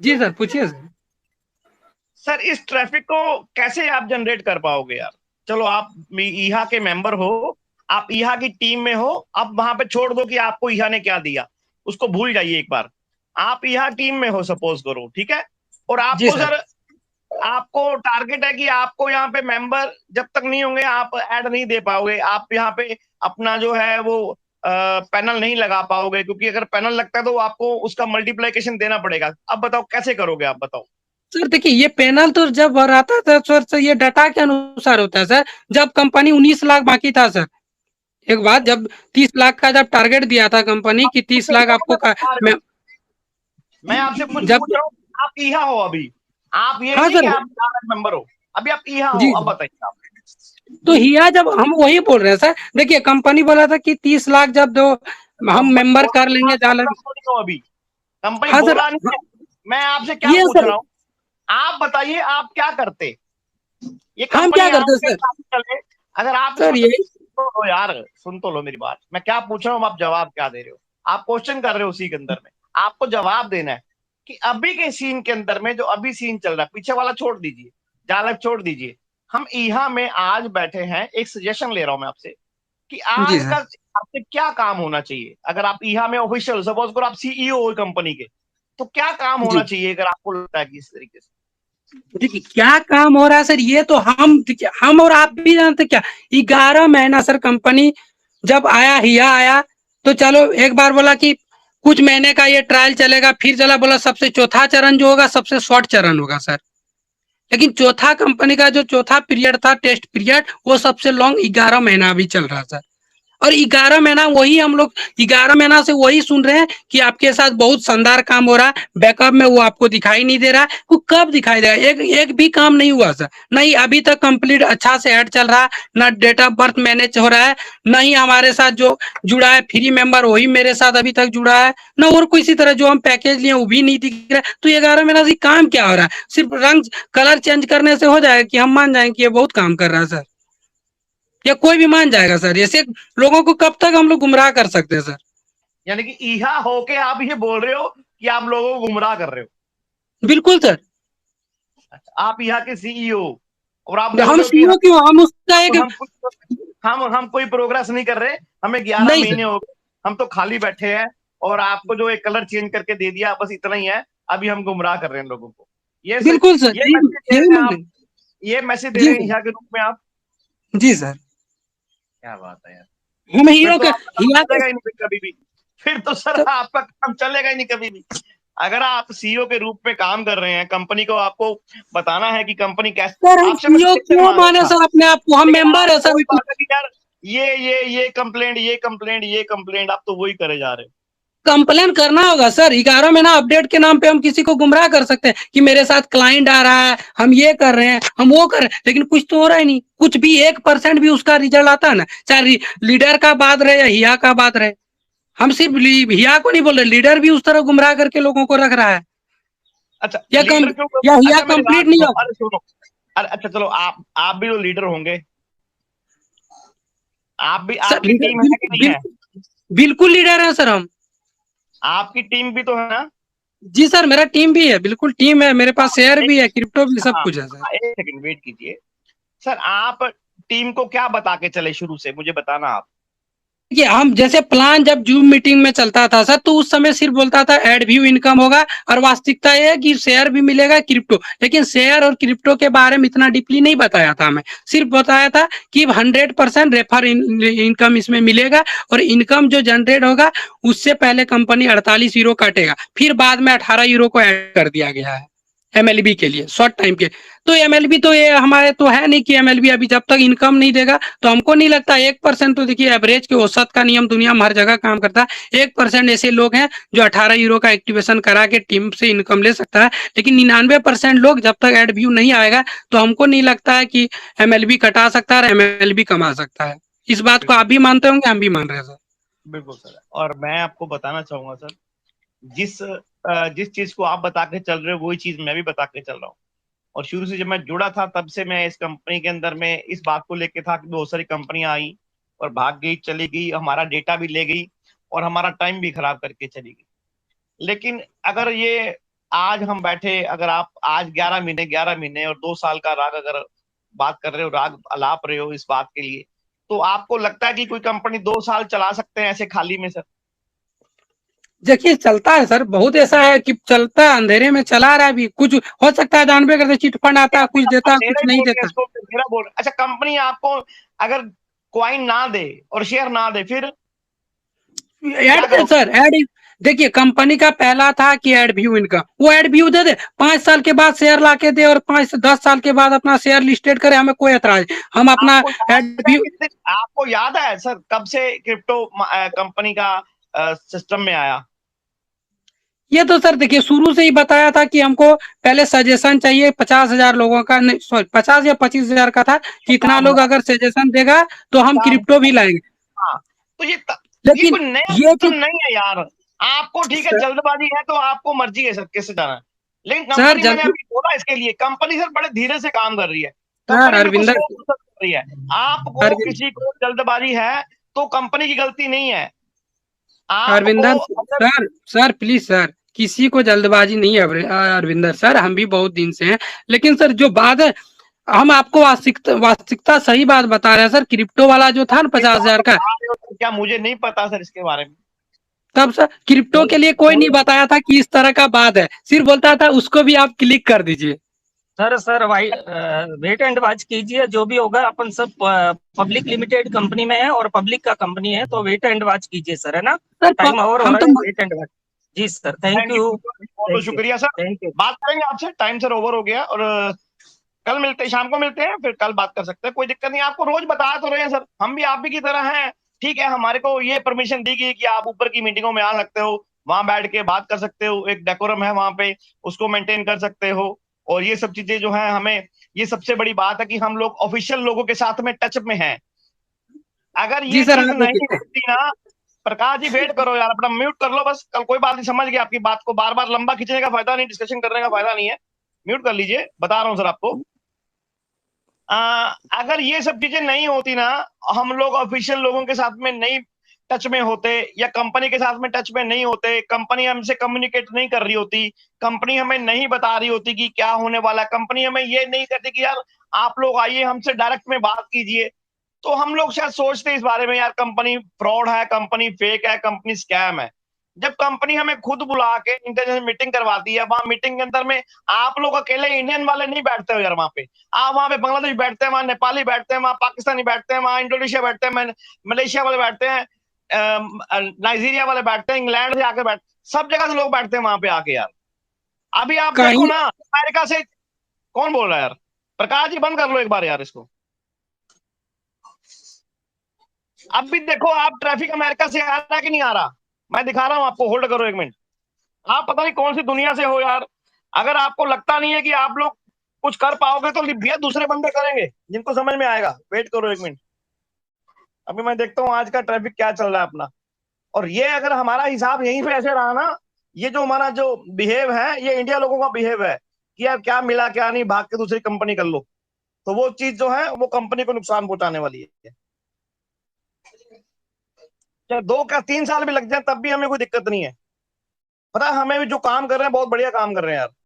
जी sir, पूछिए sir. Sir इस traffic को कैसे आप जनरेट कर पाओगे यार? चलो आप ईहा के मेंबर हो, आप ईहा की टीम में हो, आप वहां पे छोड़ दो कि आपको ईहा ने क्या दिया, उसको भूल जाइए एक बार। आप ईहा टीम में हो सपोज करो, ठीक है? और जी आपको सर। सर, आपको टारगेट है कि आपको यहाँ पे मेंबर जब तक नहीं होंगे आप ऐड नहीं दे पाओगे, आप यहाँ पे अपना जो है वो पैनल नहीं लगा पाओगे, क्योंकि अगर पैनल लगता है तो आपको उसका मल्टीप्लिकेशन देना पड़ेगा। अब बताओ कैसे करोगे, आप बताओ। सर देखिए, ये पैनल तो जब भराता था सर, ये डाटा के अनुसार होता है सर। जब कंपनी 19 लाख बाकी था सर, एक बात, जब 30 लाख का जब टारगेट दिया था कंपनी की, 30 लाख आपको मैं, मैं आपसे कुछ जब, पूछ रहा हूँ, आप ईहा हो अभी, आप ये हाँ नहीं कि सर, आप मेंबर हो, अभी आप ईहा हो, जी अब जी। बताइए आप। तो हिया जब हम वही बोल रहे हैं सर, देखिए कंपनी बोला था कि 30 लाख जब दो हम कंपनी मेंबर बोला कर कि लेंगे आप जान। मेंबर थोड़ी हो अभी, कंपनी हाँ सर, बोला हाँ, नहीं है। मैं आपसे क्या ये पूछ सर, रहा हूँ, आप बताइए आप क्या करते, ये हम क्या कंपनी करते आपके सर? साथ चले। अगर आप सर मतलब, यही, सुन तो लो यार, सुन तो लो मेरी बात, मैं क्या पूछ रहा हूँ आप जवाब क्या दे रहे हो। आप क्वेश्चन कर रहे हो उसी के अंदर में, आपको जवाब देना है कि अभी के सीन के अंदर में जो अभी सीन चल रहा है, पीछे वाला छोड़ दीजिए, जालक छोड़ दीजिए। हम ईहा में आज बैठे हैं, एक सजेशन ले रहा हूं मैं आपसे कि जी आज का सर। आपसे क्या काम होना चाहिए। अगर आप ईहा में ऑफिशियल, सपोज करो आप सीईओ हो कंपनी के, तो क्या काम होना जी चाहिए अगर आपको लगता है कि इस तरीके से। देखिए, क्या काम हो रहा है सर, ये तो हम देखिए, हम और आप भी जानते क्या। 11 महीना सर कंपनी जब आया, हिया आया, तो चलो एक बार बोला कि कुछ महीने का ये ट्रायल चलेगा, फिर चला बोला सबसे चौथा चरण जो होगा सबसे शॉर्ट चरण होगा सर। लेकिन चौथा कंपनी का जो चौथा पीरियड था, टेस्ट पीरियड, वो सबसे लॉन्ग 11 महीना अभी चल रहा सर। और 11 महीना वही हम लोग, 11 महीना से वही सुन रहे हैं कि आपके साथ बहुत शानदार काम हो रहा है, बैकअप में वो आपको दिखाई नहीं दे रहा है। वो कब दिखाई देगा? एक एक भी काम नहीं हुआ सर। नहीं अभी तक कंप्लीट अच्छा से ऐड चल रहा है, ना डेट ऑफ बर्थ मैनेज हो रहा है, ना ही हमारे साथ जो जुड़ा है फ्री मेंबर वही मेरे साथ अभी तक जुड़ा है, ना और किसी तरह जो हम पैकेज लिए वो भी नहीं दिख रहा है। तो 11 महीना से काम क्या हो रहा है? सिर्फ रंग कलर चेंज करने से हो जाएगा कि हम मान जाएंगे कि ये बहुत काम कर रहा है सर? या कोई भी मान जाएगा सर? ऐसे लोगों को कब तक हम लोग गुमराह कर सकते हैं सर? यानी कि ईहा होके आप ये बोल रहे हो कि आप लोगों को गुमराह कर रहे हो। बिल्कुल सर। अच्छा, आप यहाँ के सीईओ, और आप बोल हम रहे हो कि सीईओ क्यों, हम उसका एक, हम कुछ, हम कोई प्रोग्रेस नहीं कर रहे, हमें 11 नहीं महीने सर। हो गए, हम तो खाली बैठे हैं, और आपको जो एक कलर चेंज करके दे दिया बस इतना ही है, अभी हम गुमराह कर रहे हैं लोगों को। बिल्कुल सर, ये यही मैसेज दे यही रहे हैं मान आप, रहे। ये मैसेज दे जी रहे हैं सर। यहाँ के रूप में आप। जी सर। क्या बात है यार, हम फिर हीरो तो का, आपका काम हिया का चलेगा ही नहीं फिर कभी भी, फिर तो सर सर। आपका काम चलेगा ही नहीं कभी भी। अगर आप सीईओ के रूप में काम कर रहे हैं, कंपनी को आपको बताना है कि कंपनी कैसे, सर हम आपसे मैं सीईओ सजेशन क्यों मांग माने रहा था, सर अपने आप को? हम लेकिन मेंबर आप है सर। बोल रहा था कि यार ये कंप्लेंट, ये कंप्लेंट, ये कंप्लेंट, आप तो वही करे जा रहे हो। कंप्लेन करना होगा सर, 11 महीना अपडेट के नाम पे हम किसी को गुमराह कर सकते हैं कि मेरे साथ क्लाइंट आ रहा है, हम ये कर रहे हैं, हम वो कर रहे हैं, लेकिन कुछ तो हो रहा ही नहीं। कुछ भी 1% भी उसका रिजल्ट आता है ना, चाहे लीडर का बात रहे या हिया का बात रहे। हम सिर्फ हिया को नहीं बोल रहे, लीडर भी उस तरह गुमराह करके लोगों को रख रहा है। अच्छा या कम, लीडर क्यों, या हिया अच्छा मेरी बात कंप्लीट नहीं सुनो, हो। अरे सुनो, अरे अच्छा चलो, आप भी तो लीडर होंगे, आप भी, सर आपकी लीडर टीम है कि बिल्कुल नहीं है? बिल्कुल, बिल्कुल लीडर है सर हम। आपकी टीम भी तो है ना? जी सर, मेरा टीम भी है, बिल्कुल टीम है, मेरे पास शेयर एक, भी है, क्रिप्टो भी, सब हाँ कुछ है सर। हाँ, एक सेकंड वेट कीजिए। सर आप टीम को क्या बता के चले शुरू से, मुझे बताना आप। देखिए, हम जैसे प्लान जब जूम मीटिंग में चलता था सर, तो उस समय सिर्फ बोलता था एड व्यू इनकम होगा, और वास्तविकता ये है कि शेयर भी मिलेगा क्रिप्टो। लेकिन शेयर और क्रिप्टो के बारे में इतना डीपली नहीं बताया था हमें। सिर्फ बताया था कि 100% रेफर इनकम इसमें मिलेगा, और इनकम जो जनरेट होगा उससे पहले कंपनी 48 यूरो काटेगा, फिर बाद में 18 यूरो को ऐड कर दिया गया है एमएलबी के लिए, शॉर्ट टाइम के। तो एमएलबी तो ये हमारे तो है नहीं कि एमएलबी अभी जब तक इनकम नहीं देगा, तो हमको नहीं लगता 1%। तो देखिए, एवरेज के औसत का नियम दुनिया में हर जगह काम करता है। 1% ऐसे लोग हैं जो 18 यूरो का एक्टिवेशन करा के टीम से इनकम ले सकता है, लेकिन 99% लोग जब तक एड व्यू नहीं आएगा, तो हमको नहीं लगता है कि एमएलबी कटा सकता है और एमएलबी कमा सकता है। इस बात को आप भी मानते होंगे, हम भी मान रहे हैं सर। बिल्कुल सर, और मैं आपको बताना चाहूंगा सर, जिस चीज को आप बता के चल रहे हो वही चीज मैं भी बता के चल रहा हूँ। और शुरू से जब मैं जुड़ा था तब से मैं इस कंपनी के अंदर में इस बात को लेके था कि बहुत सारी कंपनियां आई और भाग गई, चली गई, हमारा डेटा भी ले गई और हमारा टाइम भी खराब करके चली गई। लेकिन अगर ये आज हम बैठे, अगर आप आज 11 महीने और 2 साल का राग अगर बात कर रहे हो, राग अलाप रहे हो इस बात के लिए, तो आपको लगता है कि कोई कंपनी 2 साल चला सकते हैं ऐसे खाली में सर? देखिए चलता है सर, बहुत ऐसा है कि चलता है, अंधेरे में चला रहा है अभी, कुछ हो सकता है जानबे करते चिट फंड आता नहीं, है, अभी कुछ आप देता है अंधेरा कुछ ही नहीं बोल रहे हैं देता। इसको, अंधेरा बोल रहे हैं। अच्छा, कंपनी आपको अगर क्वाइन ना दे और शेयर ना दे, फिर क्या ऐड करोगे? सर ऐड, देखिए कंपनी का पहला था कि एड व्यू इनका, वो एड व्यू दे दे, 5 साल के बाद शेयर ला के दे और 5 से 10 साल के बाद अपना शेयर लिस्टेड करे, हमें कोई एतराज नहीं। हम अपना आपको एड याद है व्यू, कितने, आपको याद है सर कब से क्रिप्टो कंपनी का सिस्टम में आया? ये तो सर देखिए शुरू से ही बताया था कि हमको पहले सजेशन चाहिए 50,000 लोगों का, नहीं सॉरी 50 या 25,000 का था कि इतना लोग 50,000, अगर सजेशन देगा तो हम 50,000। क्रिप्टो भी लाएंगे। हाँ, तो ये लेकिन कोई नया ये सिस्टम चीज नहीं है यार। आपको ठीक है, सर, जल्दबाजी है तो आपको मर्जी है सर किससे जाना है, लेकिन सर कंपनी, मैंने जल्दी, अभी बोला इसके लिए, कंपनी सर बड़े धीरे से काम कर रही है। सर कंपनी बिल्कुल अरविंदर, सोच समझ कर रही है। आपको अरविंद किसी को जल्दबाजी है तो कंपनी की गलती नहीं है। आपको अरविंदर अगर सर, सर प्लीज सर, किसी को जल्दबाजी नहीं है अरविंदर सर, हम भी बहुत दिन से हैं। लेकिन सर जो बात है, हम आपको वास्तविकता वास्तविकता सही बात बता रहे हैं सर, क्रिप्टो वाला जो था ना ये पचास बात हजार का, बता रहे हो तो क्या मुझे नहीं पता सर इसके बारे में? तब सर क्रिप्टो के लिए कोई नहीं बताया था कि इस तरह का बात है, सिर्फ बोलता था उसको भी आप क्लिक कर दीजिए। सर भाई, वेट एंड वॉच कीजिए, जो भी होगा। अपन सब पब्लिक लिमिटेड कंपनी में है और पब्लिक का कंपनी है, तो वेट एंड वॉच कीजिए सर, है ना। सर टाइम ओवर हो हम रहा तो है, वेट एंड वॉच। जी sir, thank thank you, you. बहुत बहुत थैंक यू। शुक्रिया सर। Thank you. बात करेंगे आपसे, टाइम सर ओवर हो गया, और कल मिलते हैं, शाम को मिलते हैं, फिर कल बात कर सकते हैं, कोई दिक्कत नहीं। आपको रोज बता तो रहे हैं सर, हम भी आप ही की तरह हैं। ठीक है, हमारे को ये परमिशन दी गई कि आप ऊपर की मीटिंगों में आ सकते हो, वहां बैठ के बात कर सकते हो, एक डेकोरम है वहां पे, उसको मेंटेन कर सकते हो। और ये सब चीजें जो है हमें, ये सबसे बड़ी बात है कि हम लोग ऑफिशियल लोगों के साथ में टच में हैं। अगर जी ये सर चीज आप नहीं देखिए, होती ना, प्रकाश जी वेट करो यार, अपना म्यूट कर लो बस, कल कोई बात नहीं, समझ गया आपकी बात को, बार बार लंबा खींचने का फायदा नहीं, डिस्कशन करने का फायदा नहीं है। म्यूट कर लीजिए, बता रहा हूँ सर आपको। अगर ये सब चीजें नहीं होती ना, हम लोग ऑफिशियल लोगों के साथ में नहीं टच में होते, या कंपनी के साथ में टच में नहीं होते, कंपनी हमसे कम्युनिकेट नहीं कर रही होती, कंपनी हमें नहीं बता रही होती कि क्या होने वाला है, कंपनी हमें ये नहीं कहती कि यार आप लोग आइए हमसे डायरेक्ट में बात कीजिए, तो हम लोग शायद सोचते इस बारे में यार कंपनी फ्रॉड है, कंपनी फेक है, कंपनी स्कैम है। जब कंपनी हमें खुद बुला के इंटरनेशनल मीटिंग करवाती है, वहां मीटिंग के अंदर में आप लोग अकेले इंडियन वाले नहीं बैठते हो यार वहां पे, आप वहां पे बांग्लादेश बैठते हैं, वहां नेपाली बैठते हैं, वहां पाकिस्तानी बैठते हैं, वहां इंडोनेशिया बैठते हैं, मलेशिया वाले बैठते हैं, नाइजीरिया वाले बैठते हैं, इंग्लैंड से आके बैठ, सब जगह से लोग बैठते हैं वहां पे आके यार। अभी आप देखो कहीं ना, अमेरिका से कौन बोल रहा है यार? प्रकाश जी बंद कर लो एक बार यार इसको। अब भी देखो, आप ट्रैफिक अमेरिका से आ रहा है कि नहीं आ रहा? मैं दिखा रहा हूं आपको, होल्ड करो 1 मिनट। आप पता नहीं कौन सी दुनिया से हो यार। अगर आपको लगता नहीं है कि आप लोग कुछ कर पाओगे तो भैया दूसरे बंदे करेंगे जिनको समझ में आएगा। वेट करो 1 मिनट, अभी मैं देखता हूँ आज का ट्रैफिक क्या चल रहा है अपना। और ये अगर हमारा हिसाब यहीं पे ऐसे रहा ना, ये जो हमारा जो बिहेव है, ये इंडिया लोगों का बिहेव है कि यार क्या मिला क्या नहीं, भाग के दूसरी कंपनी कर लो, तो वो चीज जो है वो कंपनी को नुकसान पहुंचाने वाली है। चाहे 2 या 3 साल भी लग जाए तब भी हमें कोई दिक्कत नहीं है। पता है, हमें भी जो काम कर रहे हैं बहुत बढ़िया काम कर रहे हैं यार।